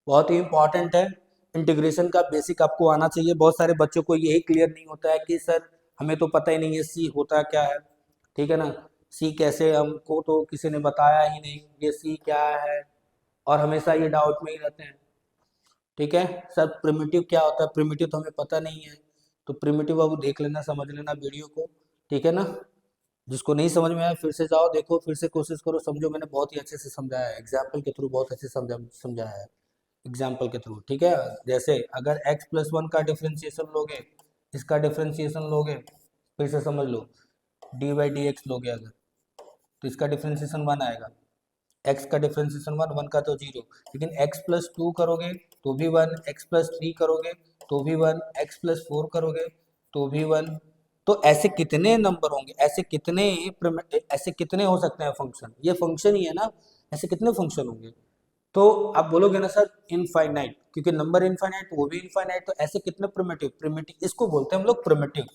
बहुत ही इंपॉर्टेंट है, इंटीग्रेशन का बेसिक आपको आना चाहिए। बहुत सारे बच्चों को यही क्लियर नहीं होता है कि सर हमें तो पता ही नहीं है सी होता क्या है, ठीक है ना, सी कैसे, हमको तो किसी ने बताया ही नहीं ये सी क्या है, और हमेशा ये डाउट में ही रहते हैं। ठीक है सर, प्रिमिटिव क्या होता है, प्रिमिटिव तो हमें पता नहीं है, तो प्रिमिटिव बाबू देख लेना, समझ लेना वीडियो को, ठीक है ना। जिसको नहीं समझ में आया फिर से जाओ देखो, फिर से कोशिश करो, समझो, मैंने बहुत ही अच्छे से समझाया है, एग्जाम्पल के थ्रू बहुत अच्छे से समझाया है, एग्जाम्पल के थ्रू। ठीक है, जैसे अगर x+1 का डिफ्रेंशिएशन लोगे, इसका डिफ्रेंशिएशन लोगे, फिर से समझ लो, डी बाई डी एक्स लोगे अगर, तो इसका डिफ्रेंशिएशन 1 आएगा, x का डिफ्रेंशिएशन 1, 1 का तो 0, लेकिन x+2 करोगे तो भी 1, x+3 करोगे तो भी 1, x+4 करोगे तो भी 1। तो ऐसे कितने नंबर होंगे, ऐसे कितने हो सकते हैं फंक्शन, ये फंक्शन ही है ना, ऐसे कितने फंक्शन होंगे। तो आप बोलोगे ना सर इनफाइनाइट, क्योंकि नंबर इनफाइनाइट वो भी इनफाइनाइट, तो ऐसे कितने प्रिमिटिव, इसको बोलते हैं हम लोग प्रिमिटिव।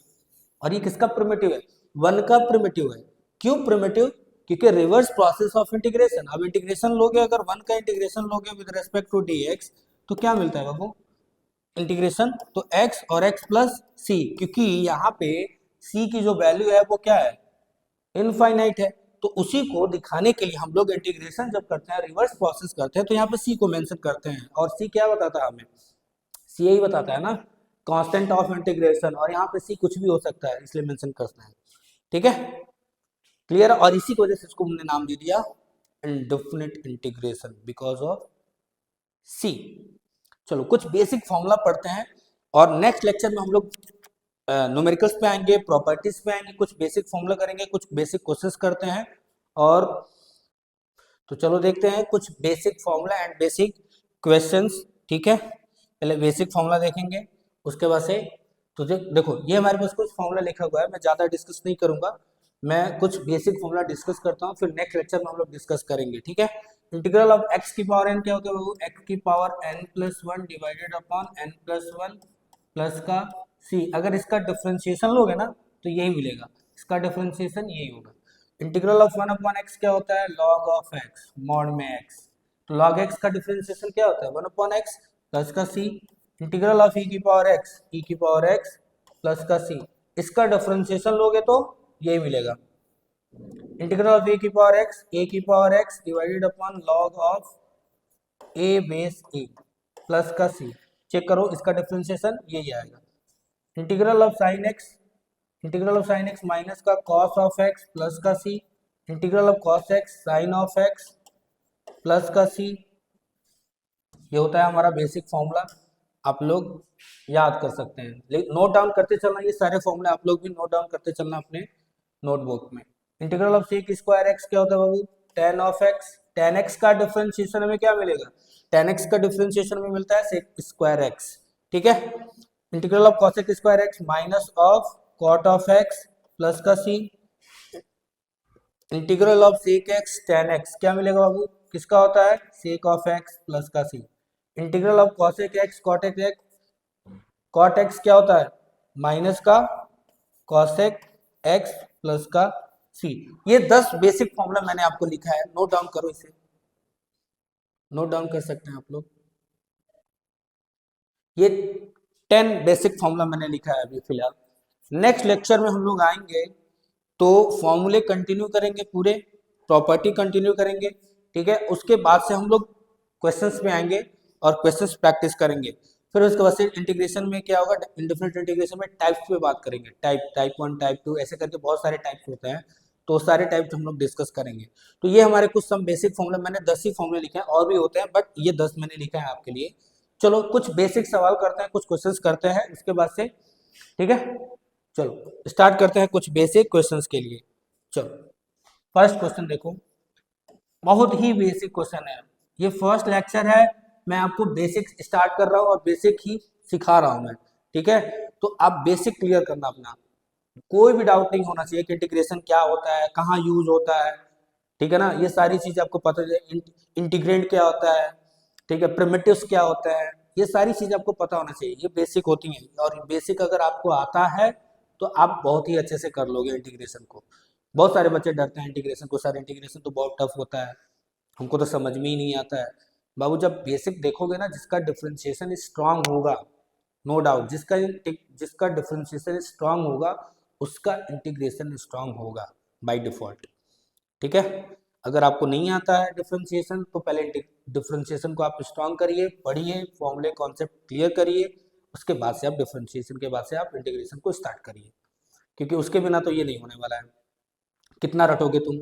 और ये किसका प्रिमिटिव है, 1 का प्रिमिटिव है। क्यों प्रिमिटिव, क्योंकि रिवर्स प्रोसेस ऑफ इंटीग्रेशन। अब इंटीग्रेशन लोगे, अगर 1 का इंटीग्रेशन लोगे विद रेस्पेक्ट टू dx तो क्या मिलता है बाबू, इंटीग्रेशन तो x और x प्लस सी, क्योंकि यहाँ पे c की जो वैल्यू है वो क्या है, इनफाइनाइट है। तो उसी को दिखाने के लिए हम लोग इंटीग्रेशन जब करते हैं, रिवर्स प्रोसेस करते हैं, तो यहाँ पे c को मेंशन करते हैं, और c क्या बताता है हमें, c यही बताता है ना, कांस्टेंट ऑफ इंटीग्रेशन, और यहाँ पे c कुछ भी हो सकता है इसलिए मेंशन करते हैं। ठीक है, क्लियर। और इसी की वजह से इसको हमने नाम दे दिया इंडेफिनिट इंटीग्रेशन बिकॉज ऑफ सी। चलो कुछ बेसिक फॉर्मूला पढ़ते हैं और नेक्स्ट लेक्चर में हम लोग न्यूमेरिकल्स पे आएंगे, प्रॉपर्टीज पे आएंगे, कुछ बेसिक फॉर्मूला करेंगे, कुछ बेसिक क्वेश्चंस करते हैं। और तो चलो देखते हैं कुछ basic formula and basic questions. ठीक है, पहले बेसिक फॉर्मूला देखेंगे, उसके बाद से तो देखो ये हमारे पास कुछ फॉर्मूला लिखा हुआ है, मैं ज़्यादा डिस्कस नहीं करूंगा, मैं कुछ बेसिक फॉर्मूला डिस्कस करता हूँ, फिर नेक्स्ट लेक्चर में हम लोग डिस्कस करेंगे। ठीक है, इंटीग्रल ऑफ एक्स की पावर एन क्या होता है बाबू, एक्स की power N plus one divided upon N plus one plus का सी। अगर इसका डिफ्रेंशिएशन लोगे ना तो यही मिलेगा, इसका डिफ्रेंशिएशन यही होगा। Integral of one upon x क्या होता है, लॉग ऑफ एक्स मॉड में एक्स। तो लॉग एक्स का डिफरेंशिएशन क्या होता है, वन अपॉन एक्स प्लस का सी। इंटीग्रल ऑफ ई की पावर एक्स, ई की पावर एक्स प्लस का सी, इसका डिफरेंशिएशन लोगे तो यही मिलेगा। इंटीग्रल ऑफ ए की पावर एक्स, ए की power X divided upon log of A base A plus का सी। चेक करो इसका डिफरेंशिएशन यही आएगा। Integral of sine X, integral of sine X minus का कॉस ऑफ एक्स प्लस का C. Integral of cos X sine of X plus का C. ये होता है हमारा बेसिक फॉर्मूला, आप लोग याद कर सकते हैं, लेकिन नोट डाउन करते चलना, ये सारे फॉर्मूले आप लोग भी नोट डाउन करते चलना अपने नोटबुक में। Integral of sec square X क्या होता है बाबू, tan of X. Tan X का डिफरेंशिएशन हमें क्या मिलेगा, टेन एक्स का डिफरेंशिएशन में मिलता है सेक स्क्वायर एक्स। ठीक है, integral of cosec square X minus of cot of X plus का C. Integral of sec X tan X क्या मिलेगा बाबू, किसका होता है, सेक ऑफ एक्स प्लस का C. Integral of cosec X cot X, cot X क्या होता है, माइनस का कॉसेक एक्स प्लस का सी। ये 10 बेसिक फॉर्मूला मैंने आपको लिखा है, नोट डाउन करो, इसे नोट डाउन कर सकते हैं आप लोग। ये 10 बेसिक फॉर्मूला मैंने लिखा है अभी फिलहाल। नेक्स्ट लेक्चर में हम लोग आएंगे तो फॉर्मूले कंटिन्यू करेंगे, पूरे प्रॉपर्टी कंटिन्यू करेंगे। ठीक है, उसके बाद से हम लोग क्वेश्चंस में आएंगे और क्वेश्चंस प्रैक्टिस करेंगे। फिर उसके बाद से इंटीग्रेशन में क्या होगा, इंडेफिनिट इंटीग्रेशन में टाइप्स पे बात करेंगे, टाइप 1 टाइप 2 ऐसे करके बहुत सारे टाइप्स होते हैं, तो सारे टाइप्स हम लोग डिस्कस करेंगे। तो ये हमारे कुछ सम बेसिक फॉर्मूले, मैंने 10 ही फॉर्मूले लिखे हैं, और भी होते हैं बट ये 10 मैंने लिखा है आपके लिए। चलो कुछ बेसिक सवाल करते हैं, कुछ क्वेश्चंस करते हैं उसके बाद से। ठीक है, चलो स्टार्ट करते हैं कुछ बेसिक क्वेश्चंस के लिए। चलो फर्स्ट क्वेश्चन देखो, बहुत ही बेसिक क्वेश्चन है, ये फर्स्ट लेक्चर है, मैं आपको बेसिक स्टार्ट कर रहा हूँ और बेसिक ही सिखा रहा हूँ मैं। ठीक है, तो आप बेसिक क्लियर करना अपना, कोई भी डाउट नहीं होना चाहिए कि इंटीग्रेशन क्या होता है, कहाँ यूज होता है। ठीक है ना, ये सारी चीजें आपको पता है, इंटीग्रेंड क्या होता है, ठीक है, प्रिमिटिव्स क्या होता है, ये सारी चीजें आपको पता होना चाहिए, ये बेसिक होती हैं। और बेसिक अगर आपको आता है तो आप बहुत ही अच्छे से कर लोगे इंटीग्रेशन को। बहुत सारे बच्चे डरते हैं इंटीग्रेशन को, सर इंटीग्रेशन तो बहुत टफ होता है, हमको तो समझ में ही नहीं आता है। बाबू जब बेसिक देखोगे ना, जिसका डिफ्रेंशिएशन स्ट्रांग होगा, नो डाउट, जिसका डिफ्रेंशिएशन स्ट्रांग होगा उसका इंटीग्रेशन स्ट्रांग होगा बाय डिफॉल्ट। ठीक है, अगर आपको नहीं आता है डिफ्रेंशिएशन तो पहले डिफ्रेंशिएशन को आप स्ट्रांग करिए, पढ़िए, फॉर्मूले कॉन्सेप्ट क्लियर करिए, उसके बाद से आप डिफ्रेंशिएशन के बाद से आप इंटीग्रेशन को स्टार्ट करिए, क्योंकि उसके बिना तो ये नहीं होने वाला है। कितना रटोगे तुम,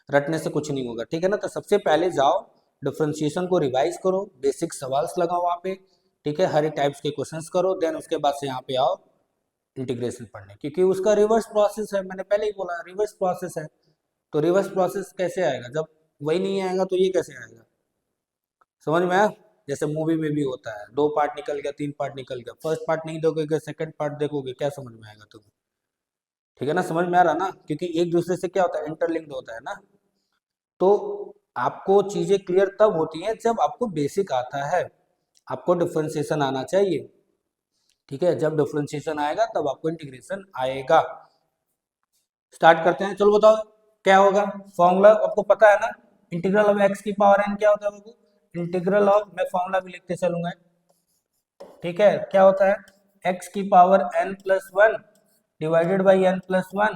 रटने से कुछ नहीं होगा। ठीक है ना, तो सबसे पहले जाओ डिफ्रेंशिएशन को रिवाइज करो, बेसिक सवाल्स लगाओ वहाँ पे। ठीक है, हर एक टाइप्स के क्वेश्चंस करो, देन उसके बाद से यहाँ पे आओ इंटीग्रेशन पढ़ने, क्योंकि उसका रिवर्स प्रोसेस है, मैंने पहले ही बोला रिवर्स प्रोसेस है। तो रिवर्स प्रोसेस कैसे आएगा, जब वही नहीं आएगा तो ये कैसे आएगा, समझ में आया। जैसे मूवी में भी होता है, 2 पार्ट निकल गया, 3 पार्ट निकल गया, फर्स्ट पार्ट नहीं देखोगे सेकंड पार्ट देखोगे, क्या समझ में आएगा तुम्हें। ठीक है ना, समझ में आ रहा ना, क्योंकि एक दूसरे से क्या होता है, इंटरलिंक्ड होता है ना। तो आपको चीजें क्लियर तब होती हैं जब आपको बेसिक आता है, आपको डिफरेंशिएशन आना चाहिए। ठीक है, जब डिफरेंशिएशन आएगा तब आपको इंटीग्रेशन आएगा। स्टार्ट करते हैं, चलो बताओ क्या होगा फॉर्मूला, आपको पता है ना, इंटीग्रल ऑफ एक्स की पावर एन क्या होता है बाबू, इंटीग्रल ऑफ, मैं फॉर्मूला भी लिखते चलूंगा। ठीक है, क्या होता है, एक्स की power N plus one divided by N plus one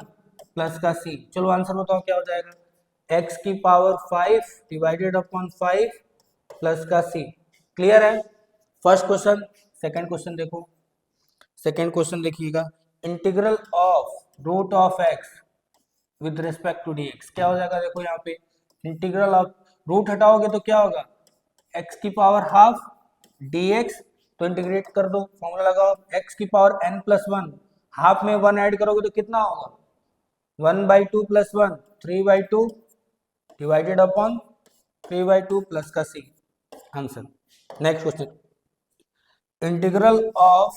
plus का सी। चलो आंसर बताओ क्या हो जाएगा, एक्स की पावर 5 डिवाइडेड अपॉन 5 प्लस का सी। क्लियर है फर्स्ट क्वेश्चन। सेकंड क्वेश्चन देखो, सेकंड क्वेश्चन देखिएगा, integral of root of X with respect to D X. क्या हो जाएगा, देखो यहाँ पे इंटीग्रल ऑफ, रूट हटाओगे तो क्या होगा, एक्स की पावर हाफ डी एक्स, तो इंटीग्रेट कर दो, फॉर्मूला लगाओ, एक्स की power N plus one, half में वन ऐड करोगे तो कितना होगा, 1/2 plus one, 3/2 divided upon 3/2 plus का C, answer. Next question, integral of,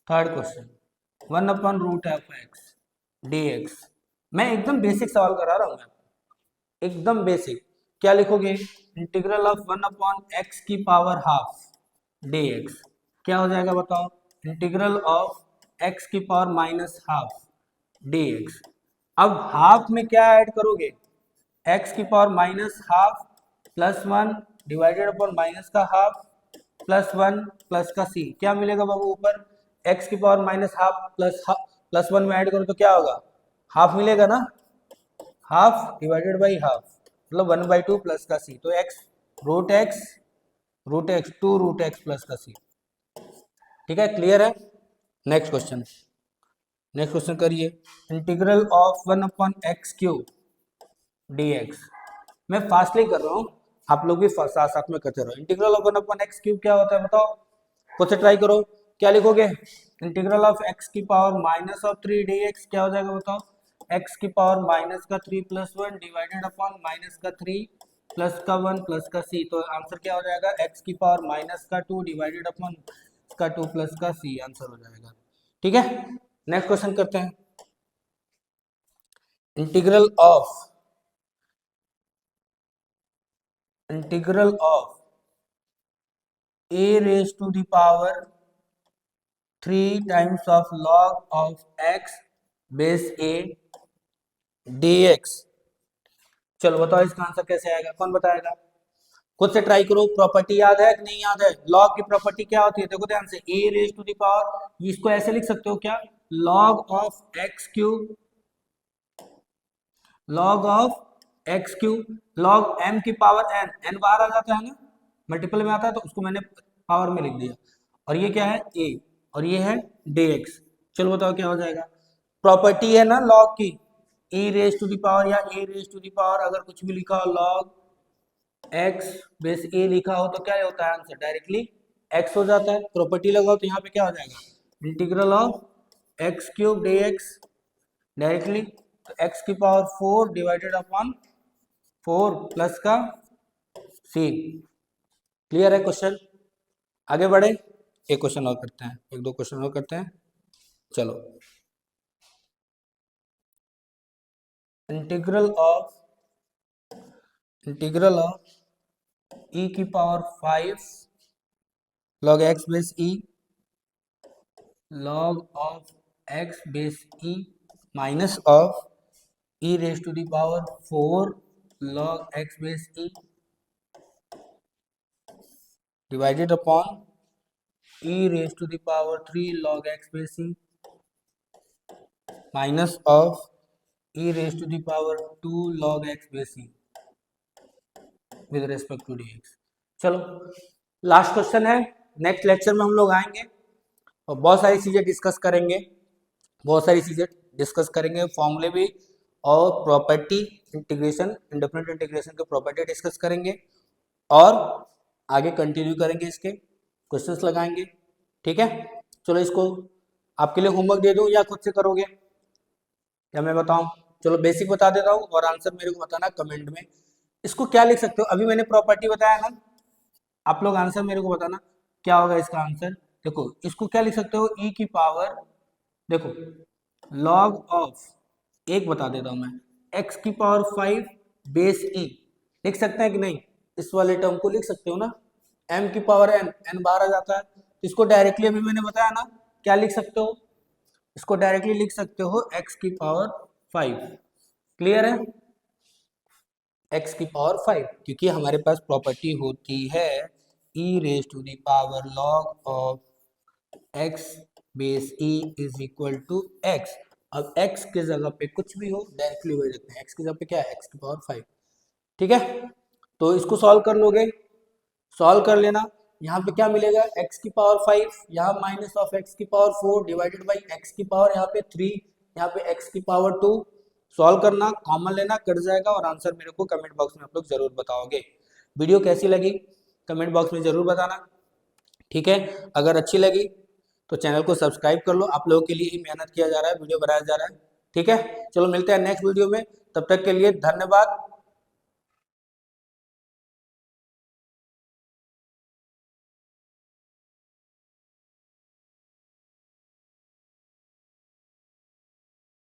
third question, 1/√f(x) dx। मैं एकदम बेसिक सवाल करा रहा हूँ, एकदम बेसिक। क्या लिखोगे, इंटीग्रल ऑफ 1/x की पावर हाफ dx। क्या हो जाएगा बताओ, इंटीग्रल ऑफ x की पावर माइनस हाफ dx। अब हाफ में क्या ऐड करोगे, x की power minus half plus one divided upon minus का हाफ प्लस वन प्लस का सी। क्या मिलेगा बाबू, ऊपर x की power minus half plus one में ऐड करो तो क्या होगा, हाफ मिलेगा ना, हाफ डिवाइडेड बाई हाफ, मतलब 1/2 प्लस का सी, तो x root x 2√x plus का सी। ठीक है, क्लियर है। नेक्स्ट क्वेश्चन, नेक्स्ट क्वेश्चन करिए, इंटीग्रल ऑफ 1/x³ dx। मैं फास्टली कर रहा हूँ, आप लोग भी साथ साथ में करते रहो। इंटीग्रल ऑफ 1/x³ क्या होता है बताओ, खुद से ट्राई करो। क्या लिखोगे, इंटीग्रल ऑफ x की पावर माइनस ऑफ 3 dx। क्या हो जाएगा बताओ, x की पावर माइनस का 3 plus one divided upon minus का 3 प्लस का 1 प्लस का सी। तो आंसर क्या हो जाएगा, x की पावर माइनस का 2 डिवाइडेड अपॉन का 2 प्लस का सी, आंसर हो जाएगा। ठीक है, नेक्स्ट क्वेश्चन करते हैं, integral of a raised to the power 3 times of log of x base a dx। चलो बताओ इसका आंसर कैसे आएगा, कौन बताएगा, खुद से ट्राई करो। प्रॉपर्टी याद है कि नहीं याद है, लॉग की प्रॉपर्टी क्या होती है, देखो ध्यान से, a raise to the power, इसको ऐसे लिख सकते हो क्या, log of x cube, log of x cube, log m की पावर n, n बाहर आ जाता है ना, मल्टीपल में आता है, तो उसको मैंने पावर में लिख दिया, और ये क्या है a, और ये है dx। चलो बताओ क्या हो जाएगा, प्रॉपर्टी है ना log की, e raise to the power या a raise to the power, अगर कुछ भी लिखा हो log x बेस a लिखा हो तो क्या होता है आंसर, डायरेक्टली x हो जाता है। प्रॉपर्टी लगाओ तो यहाँ पे क्या हो जाएगा, integral of x³ dx, directly तो x की पावर 4 डिवाइडेड अपॉन 4 प्लस का c। क्लियर है क्वेश्चन, आगे बढ़े, एक क्वेश्चन और करते हैं, एक दो क्वेश्चन और करते हैं। चलो, इंटीग्रल ऑफ e की power 5 log x base e log of x base e minus of e raise to the power 4 log x base e divided upon e raise to the power 3 log x base e minus of e raise to the power 2 log x base e with respect to dx। चलो last question है, next lecture में हम लोग आएंगे और बहुत सारी चीजें डिस्कस करेंगे, फॉर्मूले भी और प्रॉपर्टी इंटीग्रेशन, इंडेफिनिट इंटीग्रेशन के प्रॉपर्टी डिस्कस करेंगे और आगे कंटिन्यू करेंगे, इसके क्वेश्चंस लगाएंगे। ठीक है, चलो इसको आपके लिए होमवर्क दे दूं या खुद से करोगे या मैं बताऊं, चलो बेसिक बता देता हूं और आंसर मेरे को बताना कमेंट में। इसको क्या लिख सकते हो, अभी मैंने प्रॉपर्टी बताया ना, आप लोग आंसर मेरे को बताना क्या होगा इसका आंसर। देखो इसको क्या लिख सकते हो, e की पावर, देखो log ऑफ, एक बता देता हूं मैं, x की पावर 5 बेस e लिख सकते हैं कि नहीं, इस वाले टर्म को लिख सकते हो ना, m की पावर n, n बाहर आ जाता है, तो इसको डायरेक्टली अभी मैंने बताया ना, क्या लिख सकते हो, इसको डायरेक्टली लिख सकते हो x की पावर 5। क्लियर है, x की पावर 5, क्योंकि हमारे पास प्रॉपर्टी होती है e raise to the power log of x base e is equal to x। अब x के जगह पे कुछ भी हो डायरेक्टली वही रखते हैं, x की जगह पे क्या है, x की पावर 5। ठीक है, तो इसको सॉल्व कर लोगे, सॉल्व कर लेना, यहाँ पे क्या मिलेगा, x की पावर 5, यहाँ माइनस ऑफ x की पावर 4 डिवाइडेड बाई x की पावर यहाँ पे 3, यहाँ पे x की पावर 2 सॉल्व करना, कॉमन लेना, कट जाएगा और आंसर मेरे को कमेंट बॉक्स में आप लोग जरूर बताओगे। वीडियो कैसी लगी कमेंट बॉक्स में जरूर बताना, ठीक है। अगर अच्छी लगी तो चैनल को सब्सक्राइब कर लो, आप लोगों के लिए ही मेहनत किया जा रहा है, वीडियो बनाया जा रहा है, ठीक है। चलो मिलते हैं नेक्स्ट वीडियो में, तब तक के लिए धन्यवाद।